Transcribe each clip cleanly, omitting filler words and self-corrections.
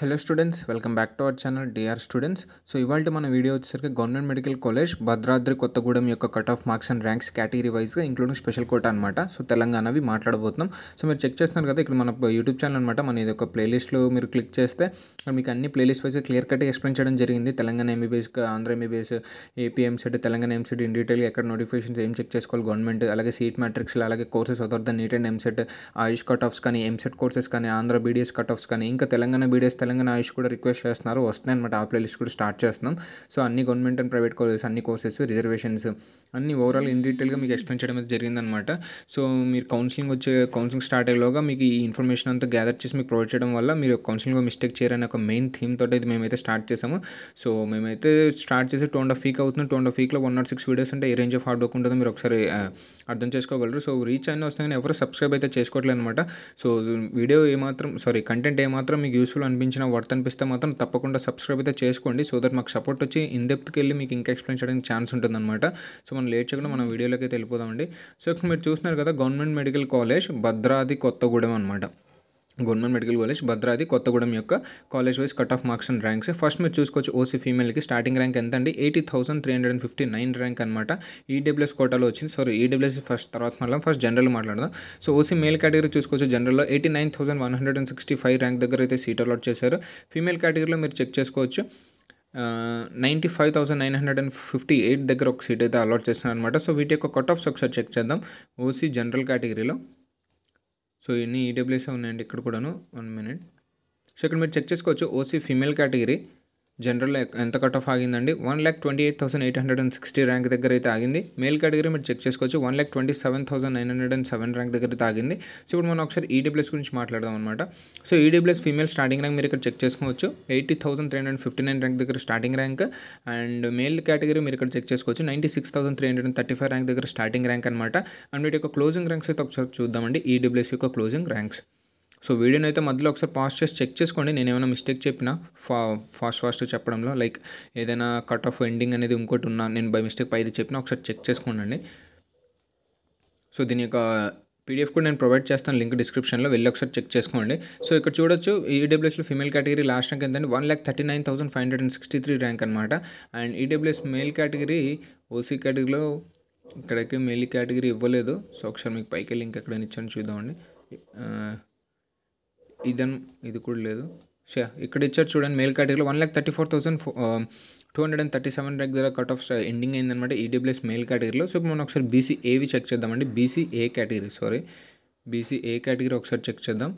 Hello students, welcome back to our channel DR students. So ఇవాళ మన video వచ్చేసరికి government medical college Bhadradri Kothagudem యొక్క cut off marks and ranks category వైజ్గా including special quota అనమాట. So తెలంగాణవి మాట్లాడబోతున్నాం. సో మీరు చెక్ చేస్తున్నారు కదా, ఇక్కడ మన యూట్యూబ్ ఛానల్ అనమాట. మన ఇది ఒక ప్లేలిస్ట్లో మీరు క్లిక్ చేస్తే మీకు అన్ని ప్లేలిస్ట్ వైజ్గా క్లియర్ కట్గా ఎక్స్ప్లెయిన్ చేయడం జరిగింది. Telangana MBBS, Andhra MBBS, AP EAMCET, Telangana EAMCET in డీటెయిల్గా ఎక్కడ నోటిఫికేషన్స్ ఏం చెక్ చేసుకోవాలి గవర్నమెంట్, అలాగే సీట్ మ్యాట్రిక్స్లు, అలాగే courses other then NEET and EAMCET, AYUSH cut offs కానీ, ఎంసెట్ కోర్సెస్ కానీ, ఆంధ్ర బీడీఎస్ కట్ ఆఫ్స్ కానీ, ఇంకా తెలంగాణ బీడీఎస్, తెలంగాణ ఆయుష్ కూడా రిక్వెస్ట్ చేస్తున్నారు, వస్తున్నాయి అనమాట. ఆ ప్లేలిస్ట్ కూడా స్టార్ట్ చేస్తున్నాం. సో అన్ని గవర్నమెంట్ అండ్ ప్రైవేట్ కాలేజెస్, అన్ని కోర్సెస్, రిజర్వేషన్స్ అన్ని ఓవరాల్ ఇన్ డీటెయిల్గా మీకు ఎక్స్ప్లెయిన్ చేయడం అయితే జరిగిందనమాట. సో మీరు కౌన్సిలింగ్ స్టార్ట్ అయ్యేలోగా మీకు ఈ ఇన్ఫర్మేషన్ అంతా గ్యాదర్ చేసి మీకు ప్రొవైడ్ చేయడం వల్ల మీరు కౌన్సిలింగ్లో మిస్టేక్ చేయరని ఒక మెయిన్ థీమ్ తోటి అయితే మేమైతే స్టార్ట్ చేసాము. సో మేమైతే స్టార్ట్ చేసి 2.5 వీక్ అవుతుంది. 2.5 వీక్లో 106 వీడియోస్ అంటే ఏ రేంజ్ ఆఫ్ హార్డ్ వర్క్ ఉంటుందో మీరు ఒకసారి అర్థం చేసుకోగలరు. సో రీచ్ అయినా వస్తాయి కానీ ఎవరు సబ్స్క్రైబ్ అయితే చేసుకోవట్లేదు అనమాట. సో వీడియో కంటెంట్ ఏమాత్రం మీకు యూస్ఫుల్ అనిపించినా, వర్త్ అనిపిస్తే మాత్రం తప్పకుండా సబ్స్క్రైబ్ అయితే చేసుకోండి. సో దట్ మాకు సపోర్ట్ వచ్చి ఇన్ డెప్త్కి వెళ్ళి మీకు ఇంకా ఎక్స్ప్లెయిన్ చేయడానికి ఛాన్స్ ఉంటుందన్నమాట. సో మనం లేట్ చేయకుండా మన వీడియోలోకి అయితే వెళ్ళిపోదామండి. సో ఇక్కడ మీరు చూస్తున్నారు కదా, government medical college Bhadradri Kothagudem అనమాట. Government medical college Bhadradri Kothagudem యొక్క college wise cut off marks and ranks. First మీరు చూసుకోవచ్చు, ఓసీ ఫీమేల్కి స్టార్టింగ్ ర్యాంక్ ఎంత అండి? 80,359 ర్యాంక్ అనమాట. ఈడబ్ల్యూఎస్ కోటాలో వచ్చింది. ఈడబ్ల్యూఎస్ ఫస్ట్ జనరల్ మాట్లాడదాం. సో ఓసీ మేల్ కేటగిరీ చూసుకోవచ్చు, జనరల్లో 89,165 ర్యాంక్ దగ్గర అయితే సీట్ అలాట్ చేశారు. ఫీమేల్ కేటగిరీలో మీరు చెక్ చేసుకోవచ్చు, 95,958 దగ్గర ఒక సీట్ అయితే అలాట్ చేస్తున్నారు అనమాట. సో వీటి యొక్క కట్ ఆఫ్స్ ఒకసారి చెక్ చేద్దాం. ఓసీ జనరల్ కేటగిరీలో సో ఎన్ని ఈడబ్ల్యూఎస్ ఉన్నాయండి ఇక్కడ కూడాను. 1 మినిట్. సో ఇక్కడ మీరు చెక్ చేసుకోవచ్చు, ఓసీ ఫీమేల్ కేటగిరీ జనరల్లో ఎంత కట్ ఆఫ్ ఆగిందండి? 1,28,860 ర్యాంక్ దగ్గర అయితే ఆగింది. మేల్ కేటగిరీ మీరు చెక్ చేసుకోవచ్చు, 1,27,907 ర్యాంక్ దగ్గర అయితే ఆగింది. సో ఇప్పుడు మనం ఒకసారి ఈడబ్ల్యూఎస్ గురించి మాట్లాడదాం అనమాట. So EWS female starting rank మీరు ఇక్కడ చెక్ చేసుకోవచ్చు, 80,359 ర్యాంక్ దగ్గర starting rank. And male category మీరు ఇక్కడ చెక్ చేసుకోవచ్చు, 96,335 ర్యాంక్ దగ్గర స్టార్టింగ్ ర్యాంక్ అనమాట. అండ్ వీటి యొక్క క్లోజింగ్ ర్యాంక్స్ అయితే ఒకసారి చూద్దామండి, ఈడబ్ల్యూఎస్ యొక్క క్లోజింగ్ ర్యాంక్స్. సో వీడియోని అయితే మధ్యలో ఒకసారి పాజ్ చేసి చెక్ చేసుకోండి, నేను ఏమైనా మిస్టేక్ చెప్పినా ఫాస్ట్ చెప్పడంలో, లైక్ ఏదైనా కట్ ఆఫ్ ఎండింగ్ అనేది ఇంకోటి ఉన్నా, నేను బై మిస్టేక్ పైది చెప్పినా ఒకసారి చెక్ చేసుకోండి. సో దీని యొక్క పీడిఎఫ్ కూడా నేను ప్రొవైడ్ చేస్తాను, లింక్ డిస్క్రిప్షన్లో వెళ్ళి ఒకసారి చెక్ చేసుకోండి. సో ఇక్కడ చూడొచ్చు, ఈడబ్ల్యూఎస్లో ఫీమేల్ కేటగిరీ లాస్ట్ ర్యాంక్ ఎంతండి? 1,39,563 ర్యాంక్ అనమాట. And EWS male category, OC కేటగిరీలో ఇక్కడికి మేల్ కేటగిరీ ఇవ్వలేదు. సో ఒకసారి మీకు పైకి లింక్ ఎక్కడైనా ఇచ్చాను చూద్దామండి. ఇది కూడా లేదు. సో ఇక్కడ ఇచ్చారు చూడండి, మేల్ కేటగిరీలో 1,34,237 ర్యాంక్ దగ్గర కట్ ఆఫ్ ఎండింగ్ అయిందనమాట ఈడబ్ల్యూఎస్ మేల్ కేటగిరీలో. సో మనం ఒకసారి బీసీఏవి చెక్ చేద్దామండి. బీసీఏ కేటగిరీ ఒకసారి చెక్ చేద్దాం.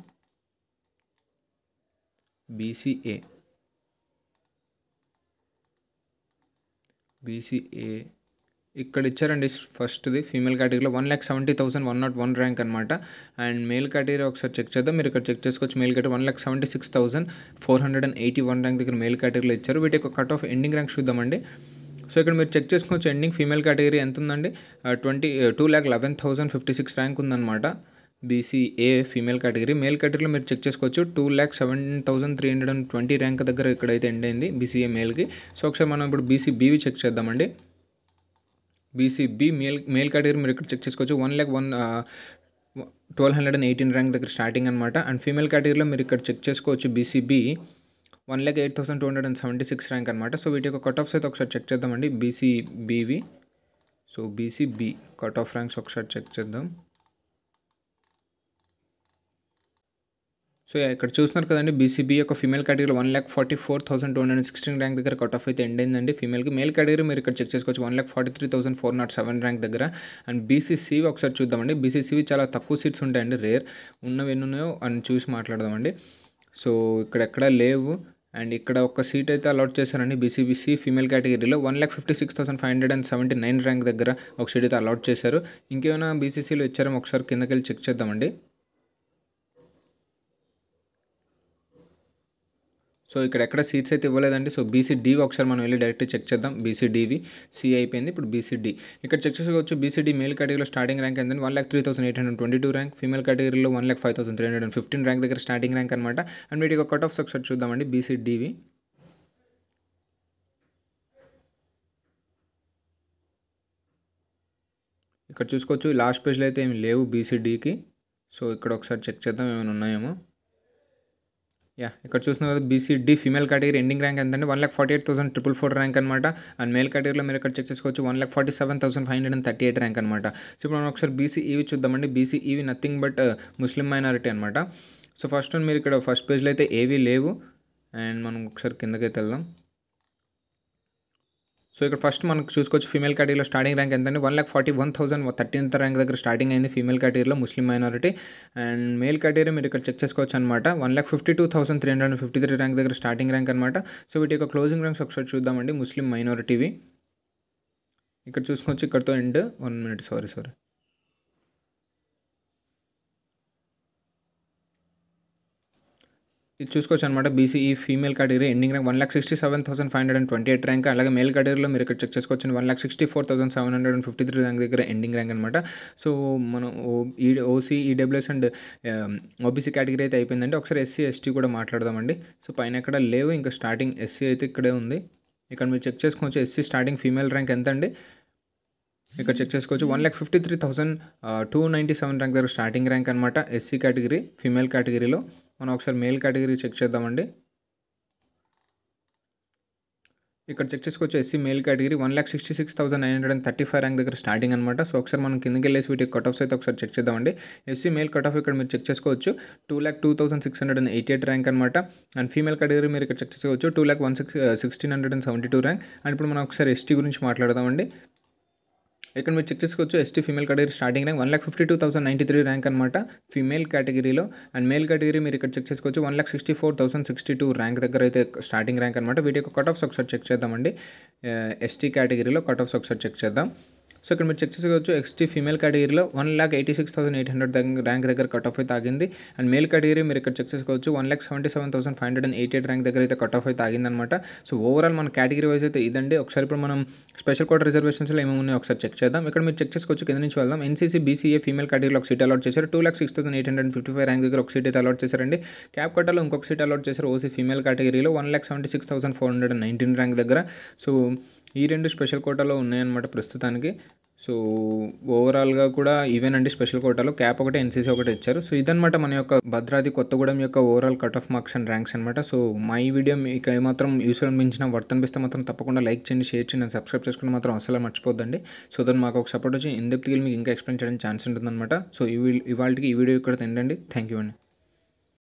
బీసీఏ ఇక్కడ ఇచ్చారండి. ఫస్ట్ది ఫీమేల్ కేటగిరీలో 1,70,101 ర్యాంక్ అనమాట. అండ్ మేల్ కేటగిరీ ఒకసారి చెక్ చేద్దాం. మీరు ఇక్కడ చెక్ చేసుకోవచ్చు, మేల్ కేటగిరీ 1,76,481 ర్యాంక్ దగ్గర మేల్ కేటగిరీలో ఇచ్చారు. వీటి యొక్క కట్ ఆఫ్ ఎండింగ్ ర్యాంక్ చూద్దామండి. సో ఇక్కడ మీరు చెక్ చేసుకోవచ్చు, ఎండింగ్ ఫీమేల్ కేటగిరీ ఎంత ఉందండి? 2,11,056 ర్యాంక్ ఉందన్నమాట. BCA female category. మేల్ కేటగిరీలో మీరు చెక్ చేసుకోవచ్చు, 2,07,320 ర్యాంక్ దగ్గర ఇక్కడైతే ఎండ్ అయింది బీసీఏ మేల్కి. సో ఒకసారి మనం ఇప్పుడు బీసీబీవి చెక్ చేద్దామండి. బీసీబీ మేల్ కేటగిరీ మీరు ఇక్కడ చెక్ చేసుకోవచ్చు, 1,1218 ర్యాంక్ దగ్గర స్టార్టింగ్ అనమాట. అండ్ ఫీమేల్ కేటగిరీలో మీరు ఇక్కడ చెక్ చేసుకోవచ్చు, బీసీబీ 1,08,276 ర్యాంక్ అనమాట. సో వీటి యొక్క కట్ ఆఫ్స్ అయితే ఒకసారి చెక్ చేద్దామండి. బీసీబీవి, so BCB cut off ranks ఒకసారి చెక్ చేద్దాం. సో ఇక్కడ చూస్తున్నారు కదండి, బీసీబీ యొక్క ఫీమేల్ కేటగిరీలో 1,44,216 ర్యాంక్ దగ్గర కట్ ఆఫ్ అయితే ఎండ్ అయిందండి ఫీమేల్కి. మేల్ కేటగిరీ మీరు ఇక్కడ చెక్ చేసుకోవచ్చు, 1,43,407 ర్యాంక్ దగ్గర. అండ్ బీసీసీవి ఒకసారి చూద్దామండి. బీసీసీవి చాలా తక్కువ సీట్స్ ఉంటాయండి, రేర్. ఉన్నవి ఎన్ని ఉన్నాయో అని చూసి మాట్లాడదామండి. సో ఇక్కడ ఎక్కడా లేవు. అండ్ ఇక్కడ ఒక సీట్ అయితే అలాట్ చేశారండి బీసీబీసీ ఫీమేల్ కేటగిరీలో, 1,56,579 ర్యాంక్ దగ్గర ఒక సీట్ అయితే అలాట్ చేశారు. ఇంకేమైనా బీసీసీలో ఇచ్చారో ఒకసారి కిందకి వెళ్ళి చెక్ చేద్దామండి. సో ఇక్కడ ఎక్కడ సీట్స్ అయితే ఇవ్వలేదండి. సో బీసీడీ ఒకసారి మనం వెళ్ళి డైరెక్ట్ చెక్ చేద్దాం. బీసీడీవి సి అయిపోయింది, ఇప్పుడు బీసీడీ ఇక్కడ చెక్ చేసుకోవచ్చు. బీసీడీ మేల్ కేటగిరీలో స్టార్టింగ్ ర్యాంక్ ఏంటంటే 1,03,822 ర్యాంక్. ఫీమేల్ కేటగిరీలో 1,05,315 ర్యాంక్ దగ్గర స్టార్టింగ్ ర్యాంక్ అనమాట. అండ్ వీటి కట్ ఆఫ్స్ ఒకసారి చూద్దామండి. బీసీడీవి ఇక్కడ చూసుకోవచ్చు, లాస్ట్ పేజ్లో అయితే ఏమి లేవు బీసీడీకి. సో ఇక్కడ ఒకసారి చెక్ చేద్దాం ఏమైనా ఉన్నాయేమో. ఇక్కడ చూస్తున్నారు కదా BCD female category ending rank ఎంతంటే 1,48,444 ర్యాంక్ అనమాట. అండ్ మేల్ కేటగిరీలో మీరు ఇక్కడ చెక్ చేసుకోవచ్చు 1,47,538 ర్యాంక్ అనమాట. సో ఇప్పుడు మనం ఒకసారి బీసీఈవి చూద్దామండి. బీసీఈవి నథింగ్ బట్ ముస్లిం మైనారిటీ అనమాట. సో ఫస్ట్ వన్ మీరు ఇక్కడ ఫస్ట్ పేజ్లో అయితే ఏవీ లేవు. అండ్ మనం ఒకసారి కిందకైతే వెళ్దాం. సో ఇక్కడ ఫస్ట్ మనకు చూసుకోవచ్చు ఫీమేల్ కేటగిరీలో స్టార్టింగ్ ర్యాంక్ ఎంతంటే 1,41,013th ర్యాంక్ దగ్గర స్టార్టింగ్ అయింది ఫీమేల్ కేటగిరీలో ముస్లిం మైనారిటీ. అండ్ మేల్ కేటగిరీ మీరు ఇక్కడ చెక్ చేసుకోవచ్చు అనమాట. 1,52,353 ర్యాంక్ దగ్గర స్టార్టింగ్ ర్యాంక్ అనమాట. సో వీటి యొక్క క్లోజింగ్ ర్యాంక్స్ ఒకసారి చూద్దామండి. ముస్లిం మైనారిటీవి ఇక్కడ చూసుకోవచ్చు. ఇక్కడతో ఎండ్ 1 minute సారీ ఇది చూసుకోవచ్చు అనమాట. BCE female category ending rank 1,67,528 rank. అలాగే మేల్ కేటగిరీలో మీరు ఇక్కడ చెక్ చేసుకోవచ్చు 1,64,753 ర్యాంక్ దగ్గర ఎండింగ్ ర్యాంక్ అనమాట. సో మనం OC EWS and OBC category అయితే అయిపోయిందంటే ఒకసారి ఎస్సీ ఎస్టీ కూడా మాట్లాడదామండి. సో పైన ఎక్కడ లేవు, ఇంకా స్టార్టింగ్ ఎస్సీ అయితే ఇక్కడే ఉంది. ఇక్కడ మీరు చెక్ చేసుకోవచ్చు ఎస్సీ స్టార్టింగ్ ఫీమేల్ ర్యాంక్ ఎంత అండి. ఇక్కడ చెక్ చేసుకోవచ్చు 1,53,297 ర్యాంక్ దగ్గర స్టార్టింగ్ ర్యాంక్ అనమాట ఎస్సీ కేటగిరీ ఫీమేల్ కేటగిరీలో. మనం ఒకసారి మేల్ కేటగిరీ చెక్ చేద్దామండి. ఇక్కడ చెక్ చేసుకోవచ్చు ఎస్సీ మేల్ కేటగిరీ 1,66,935 ర్యాంక్ దగ్గర స్టార్టింగ్ అనమాట. సో ఒకసారి మనం కిందకి వెళ్ళేసి వీటి కట్ ఆఫ్స్ అయితే ఒకసారి చెక్ చేద్దామండి. ఎస్సీ మేల్ కట్ ఆఫ్ ఇక్కడ మీరు చెక్ చేసుకోవచ్చు 2,02,688 ర్యాంక్ అనమాట. అండ్ ఫీమేల్ కేటగిరీ మీరు ఇక్కడ చెక్ చేసుకోవచ్చు 2,16,172 ర్యాంక్. అండ్ ఇప్పుడు మనం ఒకసారి ఎస్టీ గురించి మాట్లాడదామండి. ఇక్కడ మీరు చెక్ చేసుకోవచ్చు ST female category starting rank 1,52,093 rank అనమాట ఫీమేల్ కేటగిరీలో. అండ్ మేల్ కేటగిరీ మీరు ఇక్కడ చెక్ చేసుకోవచ్చు 1,64,062 ర్యాంక్ దగ్గర అయితే స్టార్టింగ్ ర్యాంక్ అనమాట. వీటి యొక్క కట్ ఆఫ్స్ ఒకసారి చెక్ చేద్దామండి. ఎస్టీ కేటగిరీలో కట్ ఆఫ్స్ ఒకసారి చెక్ చేద్దాం. సో ఇక్కడ మీరు చెక్ చేసుకోవచ్చు ఎస్టీ ఫీమేల్ కేటగిరీలో 1,86,800 ర్యాంక్ దగ్గర కట్ ఆఫ్ అయితే ఆగింది. అండ్ మేల్ కేటగిరీ మీరు ఇక్కడ చెక్ చేసుకోవచ్చు 1,77,588 ర్యాంక్ దగ్గర అయితే కట్ ఆఫ్ అయితే ఆగిందనమాట. సో ఓవరాల్ మన కేటగిరీ వైజ్ అయితే ఇదండి. ఒకసారి ఇప్పుడు మనం స్పెషల్ కోటా రిజర్వేషన్స్లో ఏమేమి ఉన్నాయో ఒకసారి చెక్ చేద్దాం. ఇక్కడ మీరు చెక్ చేసుకోవచ్చు కింద నుంచి వెళ్దాం. ఎన్సీసీ బీసీఏ ఫీమేల్ కేటగిరీలో ఒక సీట్ అలాట్ చేశారు. 2,06,855 ర్యాంక్ దగ్గర ఒక సీట్ అయితే అలాట్ చేశారండి. క్యాప్ కోటాలో ఇంకొక సీట్ అలాట్ చేశారు ఓసీ ఫీమేల్ కేటగిరీలో 1,76,419 ర్యాంక్ దగ్గర. సో ఈ రెండు స్పెషల్ కోటాలో ఉన్నాయన్నమాట ప్రస్తుతానికి. సో ఓవరాల్గా కూడా ఈవెన్ అండి స్పెషల్ కోటాలో క్యాప్ ఒకటి ఎన్సీసీ ఒకటి ఇచ్చారు. సో ఇదనమాట మన యొక్క భద్రాద్రి కొత్తగూడెం యొక్క overall cut off marks and ranks అనమాట. సో మా ఈ వీడియో మీకు ఏమాత్రం యూస్ఫుల్ అనిపించినా వర్త్ అనిపిస్తే మాత్రం తప్పకుండా లైక్ చేయండి, షేర్ చేయండి, అండ్ సబ్స్క్రైబ్ చేసుకుని మాత్రం అసలు మర్చిపోద్దండి. సో దాన్ని మాకు ఒక సపోర్ట్ వచ్చి ఇన్ డెప్త్గా మీకు ఇంకా ఎక్స్ప్లెయిన్ చేయడానికి ఛాన్స్ ఉంటుందన్నమాట. సో ఇవాళకి ఈ వీడియో ఇక్కడ తినండి. థ్యాంక్ యూ అండి.